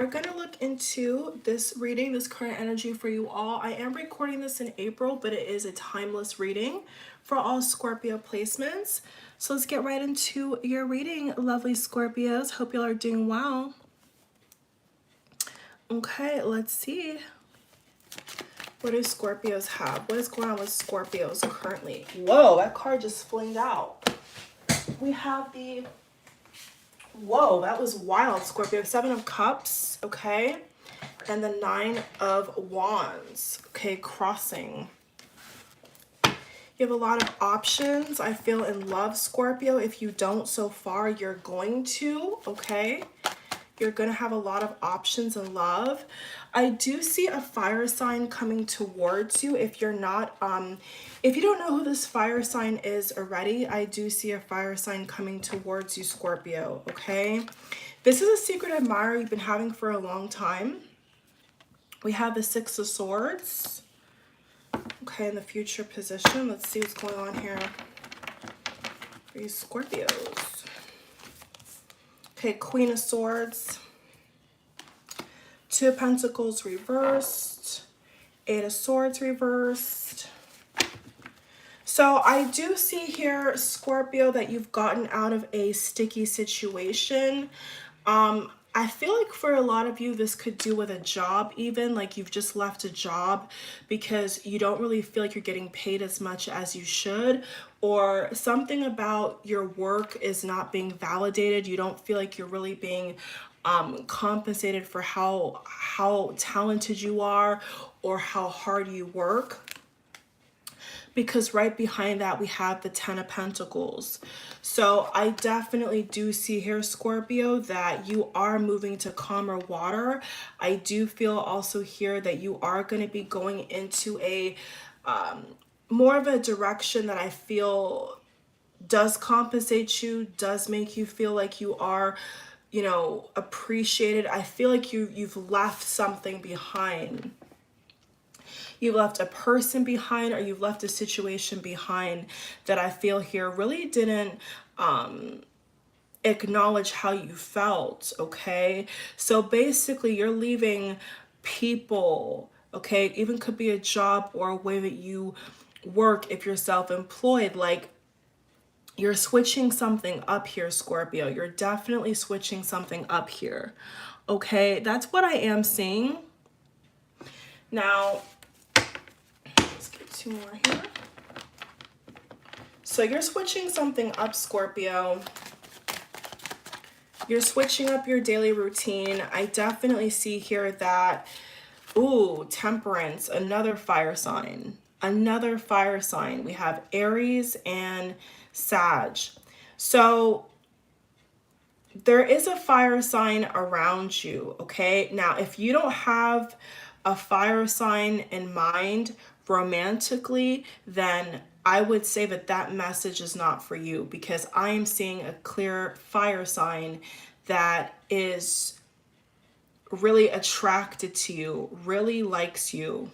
we're going to look into this reading, this current energy for you all. I am recording this in April, but it is a timeless reading for all Scorpio placements. So let's get right into your reading, lovely Scorpios. Hope y'all are doing well. Okay, let's see. What do Scorpios have? What is going on with Scorpios currently? Whoa, that card just flinged out. We have the... Whoa, that was wild, Scorpio. 7 of Cups, okay? And the 9 of Wands, okay, crossing. You have a lot of options, I feel, in love, Scorpio. If you don't so far, you're going to, okay? You're going to have a lot of options in love. I do see a fire sign coming towards you. If you're not, if you don't know who this fire sign is already, I do see a fire sign coming towards you, Scorpio, okay? This is a secret admirer you've been having for a long time. We have the 6 of Swords, okay, in the future position. Let's see what's going on here for you Scorpios. Okay, Queen of Swords, 2 of Pentacles reversed, 8 of Swords reversed. So I do see here, Scorpio, that you've gotten out of a sticky situation. I feel like for a lot of you, this could do with a job even, like you've just left a job because you don't really feel like you're getting paid as much as you should, or something about your work is not being validated. You don't feel like you're really being compensated for how talented you are or how hard you work. Because right behind that, we have the 10 of Pentacles. So I definitely do see here, Scorpio, that you are moving to calmer water. I do feel also here that you are going to be going into a more of a direction that I feel does compensate you, does make you feel like you are, you know, appreciated. I feel like you've left something behind. You've left a person behind, or you've left a situation behind that I feel here really didn't acknowledge how you felt, okay? So basically you're leaving people, okay? Even could be a job or a way that you work if you're self-employed. Like, you're switching something up here, Scorpio. You're definitely switching something up here, okay? That's what I am seeing. Now, 2 more here. So you're switching something up, Scorpio. You're switching up your daily routine. I definitely see here that, ooh, Temperance, another fire sign. Another fire sign. We have Aries and Sag. So there is a fire sign around you, okay? Now, if you don't have a fire sign in mind romantically, then I would say that that message is not for you, because I am seeing a clear fire sign that is really attracted to you, really likes you.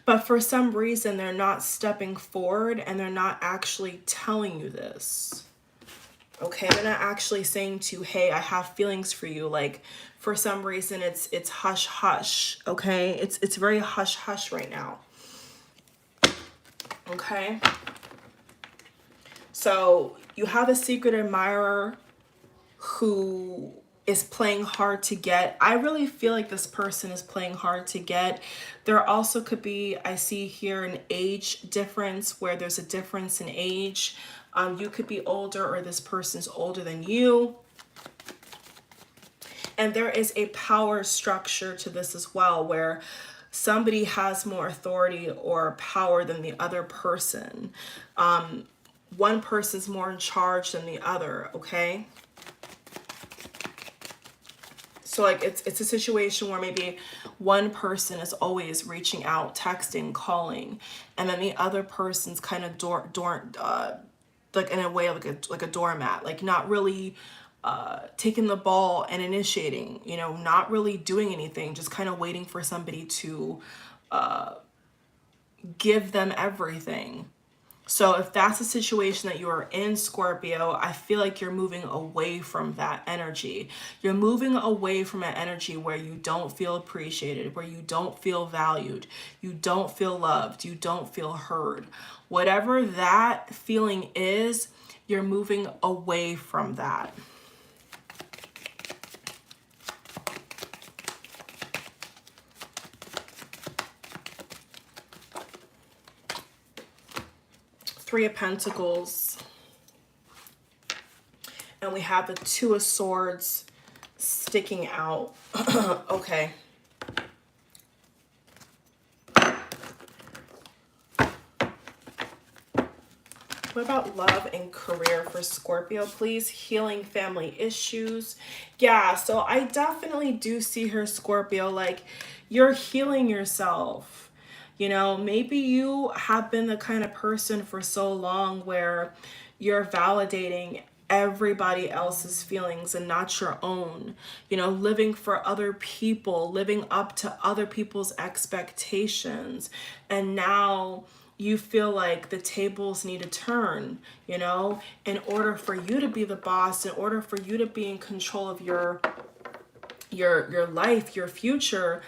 But for some reason, they're not stepping forward and they're not actually telling you this. Okay, they're not actually saying to you, hey, I have feelings for you. Like, for some reason, it's hush hush. Okay, it's very hush hush right now. Okay, so you have a secret admirer who is playing hard to get. I really feel like this person is playing hard to get. There also could be, I see here, an age difference, where there's a difference in age. You could be older, or this person's older than you. And there is a power structure to this as well, where somebody has more authority or power than the other person. One person's more in charge than the other, okay? So like it's a situation where maybe one person is always reaching out, texting, calling, and then the other person's kind of like in a way like a doormat, like not really taking the ball and initiating, you know, not really doing anything, just kind of waiting for somebody to give them everything. So if that's a situation that you are in, Scorpio, I feel like you're moving away from that energy. You're moving away from an energy where you don't feel appreciated, where you don't feel valued, you don't feel loved, you don't feel heard. Whatever that feeling is, you're moving away from that. Three of Pentacles. And we have the Two of Swords sticking out. Okay. What about love and career for Scorpio, please? Healing family issues. Yeah, so I definitely do see her, Scorpio, like you're healing yourself. You know, maybe you have been the kind of person for so long where you're validating everybody else's feelings and not your own. You know, living for other people, living up to other people's expectations. And now you feel like the tables need to turn, you know, in order for you to be the boss, in order for you to be in control of your life, your future.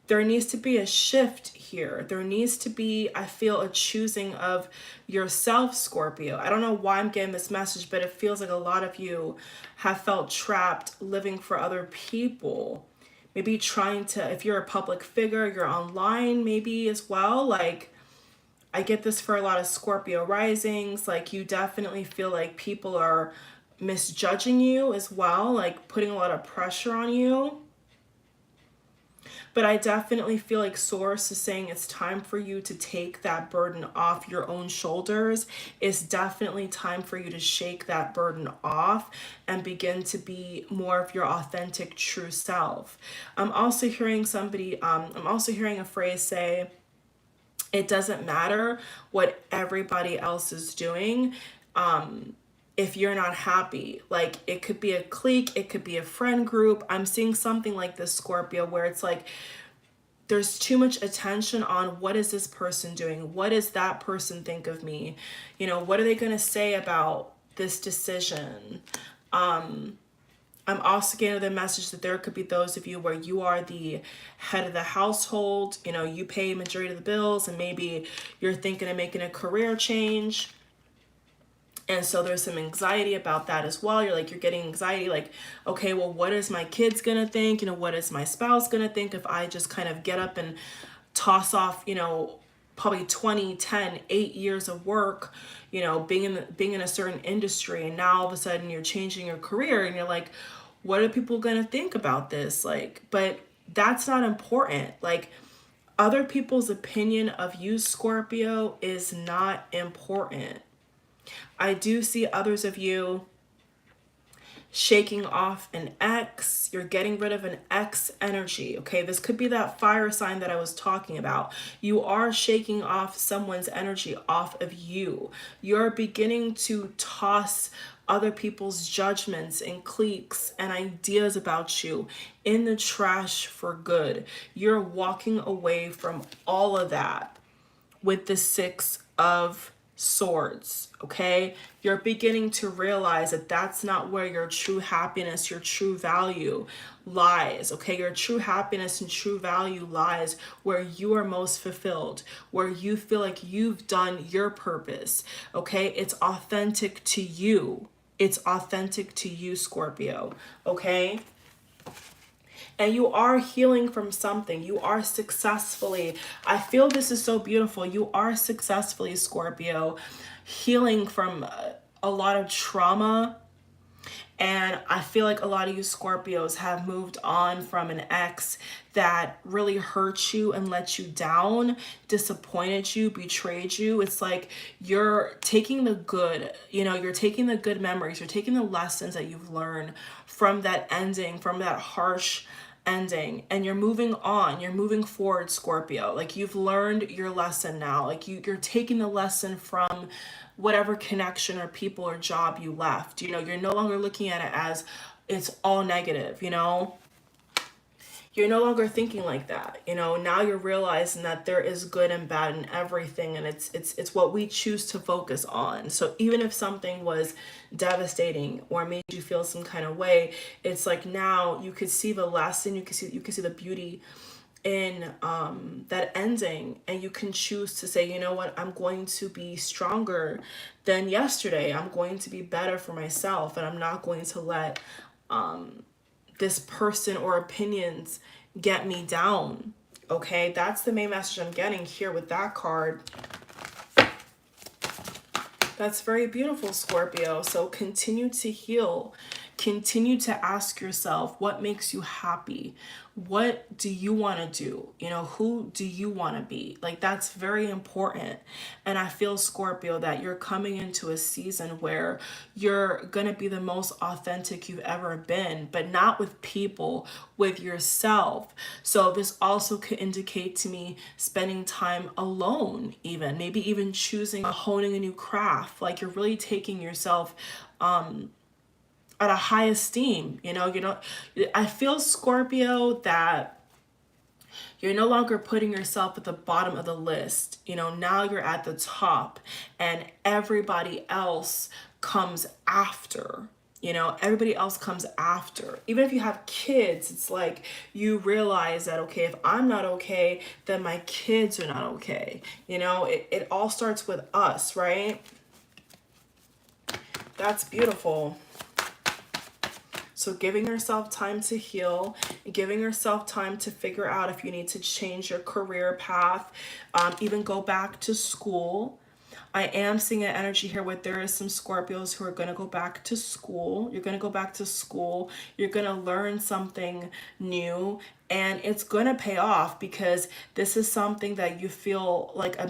There needs to be a shift here. There needs to be, I feel, a choosing of yourself, Scorpio. I don't know why I'm getting this message, but it feels like a lot of you have felt trapped living for other people. Maybe trying to, if you're a public figure, you're online maybe as well. Like, I get this for a lot of Scorpio risings. Like, you definitely feel like people are misjudging you as well, like putting a lot of pressure on you. But I definitely feel like Source is saying it's time for you to take that burden off your own shoulders. It's definitely time for you to shake that burden off and begin to be more of your authentic, true self. I'm also hearing a phrase say, it doesn't matter what everybody else is doing. If you're not happy, like it could be a clique, it could be a friend group. I'm seeing something like this, Scorpio, where it's like there's too much attention on what is this person doing? What does that person think of me? You know, what are they going to say about this decision? I'm also getting the message that there could be those of you where you are the head of the household, you know, you pay majority of the bills, and maybe you're thinking of making a career change. And so there's some anxiety about that as well. You're getting anxiety, like, okay, well, what is my kids gonna think? You know, what is my spouse gonna think if I just kind of get up and toss off, you know, probably 20, 10, 8 years of work, you know, being in a certain industry, and now all of a sudden you're changing your career and you're like, what are people gonna think about this? Like, but that's not important. Like, other people's opinion of you, Scorpio, is not important. I do see others of you shaking off an ex. You're getting rid of an ex energy. Okay, this could be that fire sign that I was talking about. You are shaking off someone's energy off of you. You're beginning to toss other people's judgments and cliques and ideas about you in the trash for good. You're walking away from all of that with the Six of Swords. Okay, you're beginning to realize that that's not where your true happiness, your true value lies. Okay, your true happiness and true value lies where you are most fulfilled, where you feel like you've done your purpose. Okay, it's authentic to you. It's authentic to you, Scorpio. Okay, and you are healing from something. You are successfully, I feel this is so beautiful. You are successfully, Scorpio, healing from a lot of trauma. And I feel like a lot of you Scorpios have moved on from an ex that really hurt you and let you down, disappointed you, betrayed you. It's like you're taking the good, you know, you're taking the good memories, you're taking the lessons that you've learned from that ending, from that harsh ending, and you're moving on, you're moving forward, Scorpio. Like, you've learned your lesson now. Like, you're taking the lesson from whatever connection or people or job you left. You know, you're no longer looking at it as it's all negative, you know. you're no longer thinking like that. You know, now you're realizing that there is good and bad in everything, and it's what we choose to focus on. So even if something was devastating or made you feel some kind of way, it's like now you could see the lesson, you can see the beauty in that ending, and you can choose to say, you know what, I'm going to be stronger than yesterday. I'm going to be better for myself, and I'm not going to let this person or opinions get me down. Okay, that's the main message I'm getting here with that card. That's very beautiful, Scorpio. So continue to heal. Continue to ask yourself, what makes you happy? What do you want to do? You know, who do you want to be? Like, that's very important. And I feel, Scorpio, that you're coming into a season where you're going to be the most authentic you've ever been, but not with people, with yourself. So this also could indicate to me spending time alone, even maybe even choosing honing a new craft. Like, you're really taking yourself at a high esteem. You know, I feel, Scorpio, that you're no longer putting yourself at the bottom of the list. You know, now you're at the top, and everybody else comes after. You know, everybody else comes after. Even if you have kids, it's like you realize that, okay, if I'm not okay, then my kids are not okay. You know, it all starts with us, right? That's beautiful. So giving yourself time to heal, giving yourself time to figure out if you need to change your career path, even go back to school. I am seeing an energy here where there is some Scorpios who are going to go back to school. You're going to go back to school. You're going to learn something new, and it's going to pay off, because this is something that you feel like a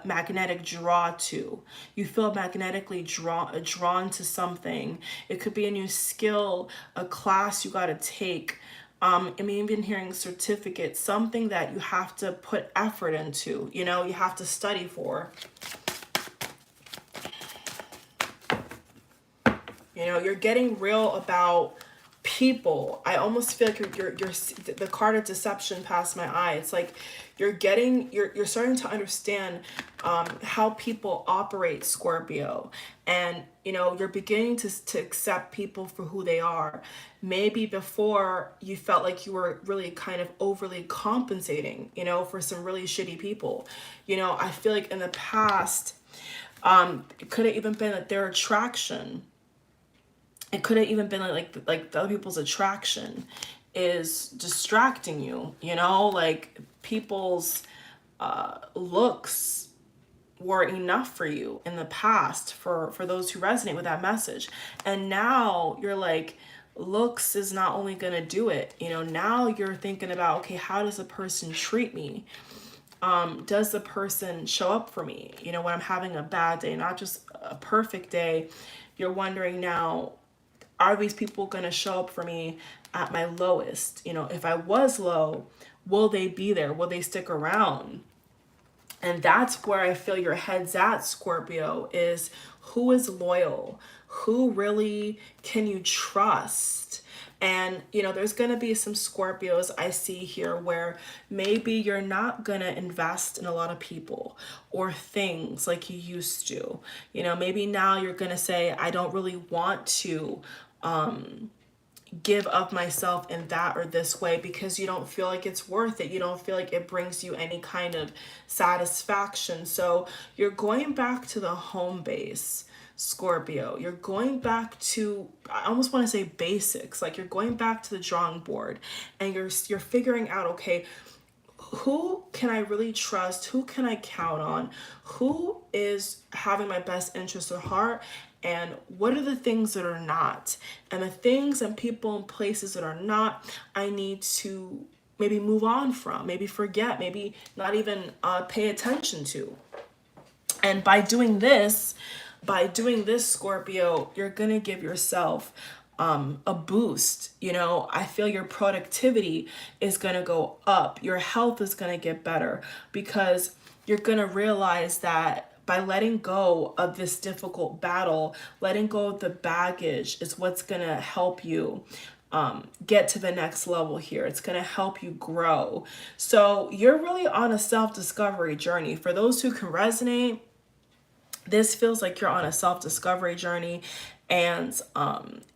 magnetic draw to. You feel magnetically drawn to something. It could be a new skill, a class you got to take. I'm even hearing certificate, something that you have to put effort into, you know, you have to study for. You know, you're getting real about people. I almost feel like you're the card of deception passed my eye. It's like you're starting to understand how people operate, Scorpio. And, you know, you're beginning to accept people for who they are. Maybe before you felt like you were really kind of overly compensating, you know, for some really shitty people. You know, I feel like in the past, it could have even been that their attraction, it could have even been like the other people's attraction is distracting you, you know, like people's looks were enough for you in the past for those who resonate with that message. And now you're like, looks is not only going to do it, you know, now you're thinking about, okay, how does a person treat me? Does the person show up for me, you know, when I'm having a bad day, not just a perfect day? You're wondering now, are these people going to show up for me at my lowest? You know, if I was low, will they be there? Will they stick around? And that's where I feel your head's at, Scorpio, is who is loyal? Who really can you trust? And, you know, there's going to be some Scorpios I see here where maybe you're not going to invest in a lot of people or things like you used to. You know, maybe now you're going to say, I don't really want to give of myself in that or this way, because you don't feel like it's worth it. You don't feel like it brings you any kind of satisfaction. So you're going back to the home base, Scorpio. You're going back to, I almost want to say basics. Like you're going back to the drawing board, and you're figuring out, okay, who can I really trust? Who can I count on? Who is having my best interest at heart? And what are the things that are not? And the things and people and places that are not, I need to maybe move on from, maybe forget, maybe not even pay attention to. And by doing this, Scorpio, you're going to give yourself a boost. You know, I feel your productivity is going to go up. Your health is going to get better, because you're going to realize that by letting go of this difficult battle, letting go of the baggage is what's going to help you get to the next level here. It's going to help you grow. So you're really on a self-discovery journey. For those who can resonate, this feels like you're on a self-discovery journey. And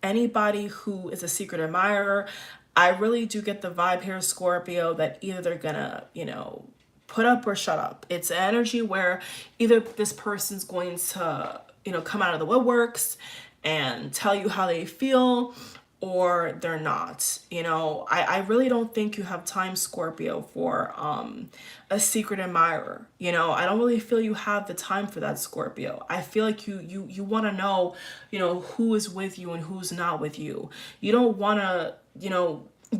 anybody who is a secret admirer, I really do get the vibe here, Scorpio, that either they're gonna, put up or shut up. It's an energy where either this person's going to, come out of the woodworks and tell you how they feel, or they're not. I really don't think you have time, Scorpio, for a secret admirer. I don't really feel you have the time for that, Scorpio. I feel like you want to know, who is with you and who's not with you. You don't want to,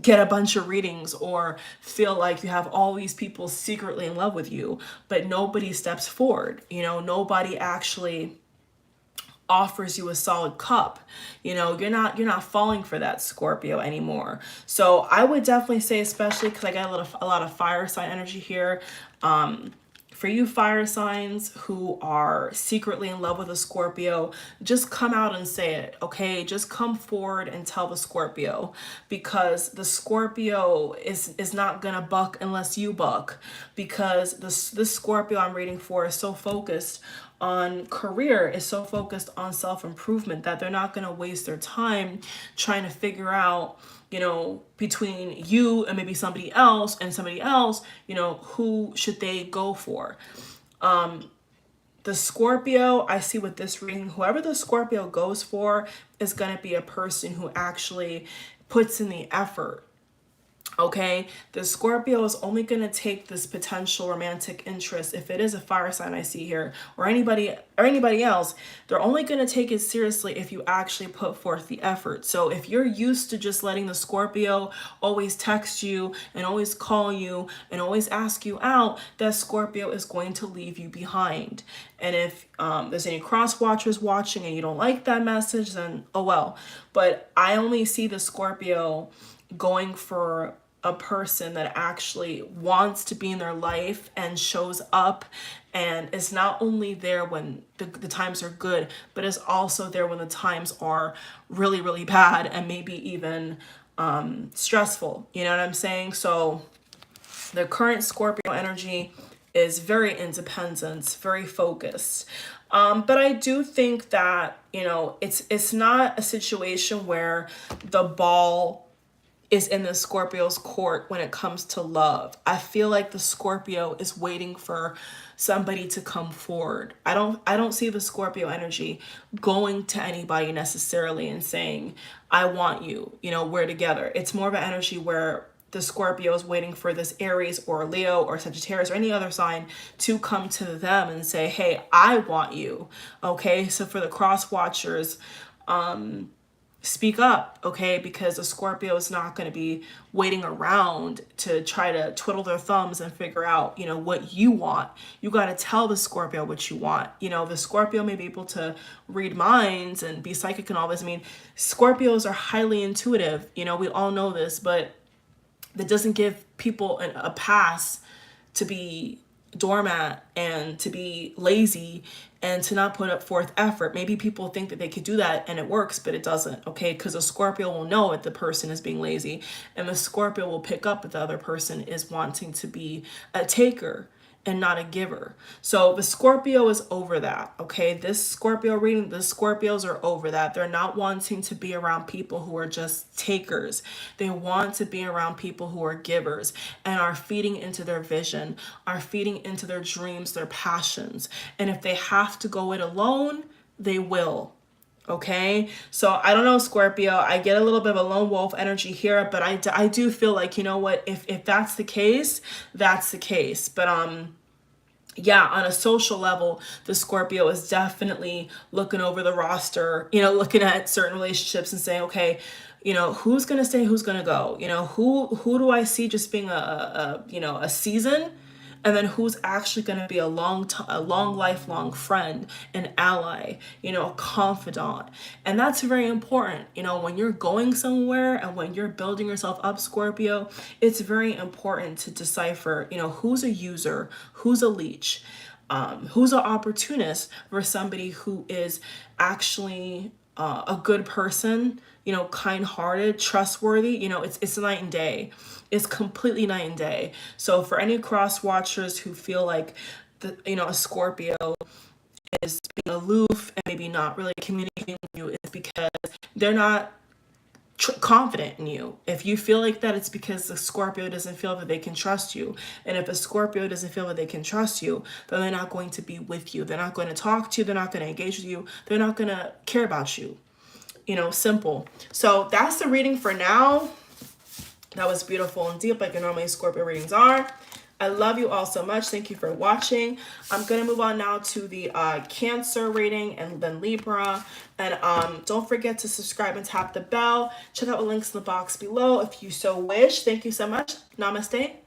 get a bunch of readings or feel like you have all these people secretly in love with you, but nobody steps forward. Nobody actually offers you a solid cup. You're not falling for that, Scorpio, anymore. So I would definitely say, especially because I got a lot of fire sign energy here, for you fire signs who are secretly in love with a Scorpio, just come out and say it, okay? Just come forward and tell the Scorpio, because the Scorpio is not gonna buck unless you buck, because this Scorpio I'm reading for is so focused on career, is so focused on self-improvement, that they're not going to waste their time trying to figure out, between you and maybe somebody else, who should they go for. The Scorpio, I see with this reading, whoever the Scorpio goes for is going to be a person who actually puts in the effort. Okay, the Scorpio is only going to take this potential romantic interest, if it is a fire sign I see here, or anybody else, they're only going to take it seriously if you actually put forth the effort. So if you're used to just letting the Scorpio always text you and always call you and always ask you out, that Scorpio is going to leave you behind. And if there's any cross watchers watching and you don't like that message, then oh well. But I only see the Scorpio going for a person that actually wants to be in their life and shows up and is not only there when the times are good, but is also there when the times are really, really bad and maybe even stressful. You know what I'm saying? So the current Scorpio energy is very independent, very focused. But I do think that, it's not a situation where the ball is in the Scorpio's court when it comes to love. I feel like the Scorpio is waiting for somebody to come forward. I don't see the Scorpio energy going to anybody necessarily and saying, I want you, we're together. It's more of an energy where the Scorpio is waiting for this Aries or Leo or Sagittarius or any other sign to come to them and say, hey, I want you. Okay, so for the cross watchers, speak up, okay? Because a Scorpio is not going to be waiting around to try to twiddle their thumbs and figure out, what you want. You got to tell the Scorpio what you want. The Scorpio may be able to read minds and be psychic and all this. I mean, Scorpios are highly intuitive. We all know this, but that doesn't give people a pass to be doormat and to be lazy and to not put up forth effort. Maybe people think that they could do that and it works, but it doesn't, okay? Because a Scorpio will know if the person is being lazy, and the Scorpio will pick up if the other person is wanting to be a taker and not a giver. So the Scorpio is over that, okay? This Scorpio reading, the Scorpios are over that. They're not wanting to be around people who are just takers. They want to be around people who are givers and are feeding into their vision, are feeding into their dreams, their passions. And if they have to go it alone, they will. Okay, so I don't know, Scorpio, I get a little bit of a lone wolf energy here, but I do feel like, if that's the case, that's the case. But yeah, on a social level, the Scorpio is definitely looking over the roster, looking at certain relationships and saying, okay, who's going to stay, who's going to go, who do I see just being a season, and then who's actually going to be a long lifelong friend, an ally, a confidant. And that's very important. When you're going somewhere and when you're building yourself up, Scorpio, it's very important to decipher, who's a user, who's a leech, who's an opportunist, versus somebody who is actually a good person, you know, kind-hearted, trustworthy, you know, it's night and day. It's completely night and day. So for any cross watchers who feel like the, you know, a Scorpio is being aloof and maybe not really communicating with you, is because they're not confident in you. If you feel like that, it's because the Scorpio doesn't feel that they can trust you. And if a Scorpio doesn't feel that they can trust you, then they're not going to be with you. They're not going to talk to you. They're not going to engage with you. They're not going to care about you. You know, simple. So that's the reading for now. That was beautiful and deep, like normally Scorpio readings are. I love you all so much. Thank you for watching. I'm going to move on now to the Cancer reading and then Libra. And don't forget to subscribe and tap the bell. Check out the links in the box below if you so wish. Thank you so much. Namaste.